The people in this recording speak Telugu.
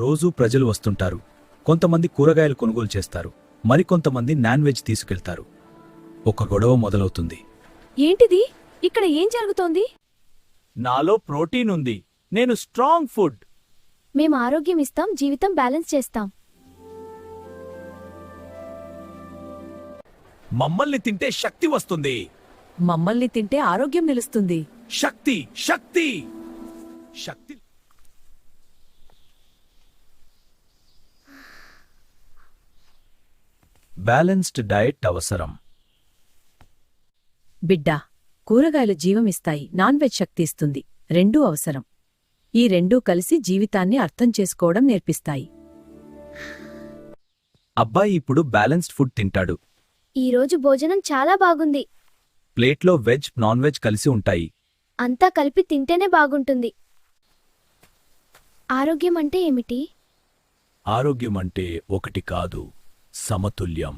రోజూ ప్రజలు వస్తుంటారు. కొంతమంది కూరగాయలు కొనుగోలు చేస్తారు, మరికొంతమంది నాన్ వెజ్ తీసుకెళ్తారు. ఒక గొడవ మొదలవుతుంది. ఏంటిది? ఇక్కడ ఏం జరుగుతోంది? నాలో ప్రోటీన్ ఉంది, నేను స్ట్రాంగ్ ఫుడ్. మేం ఆరోగ్యం ఇస్తాం, జీవితం బ్యాలెన్స్ చేస్తాం. మమ్మల్ని తింటే శక్తి వస్తుంది. మమ్మల్ని తింటే ఆరోగ్యం నిలుస్తుంది. శక్తి శక్తి శక్తి. బ్యాలెన్స్డ్ డయట్ అవసరం. బిడ్డా, కూరగాయలు జీవమిస్తాయి, నాన్ వెజ్ శక్తి ఇస్తుంది. రెండూ అవసరం. ఈ రెండూ కలిసి జీవితాన్ని అర్థం చేసుకోవడం నేర్పిస్తాయి. అబ్బాయి ఇప్పుడు బ్యాలెన్స్డ్ ఫుడ్ తింటాడు. ఈరోజు భోజనం చాలా బాగుంది. ప్లేట్లో వెజ్, నాన్ వెజ్ కలిసి ఉంటాయి. అంతా కలిపి తింటేనే బాగుంటుంది. ఆరోగ్యం అంటే ఏమిటి? ఆరోగ్యం అంటే ఒకటి కాదు, సమతుల్యం.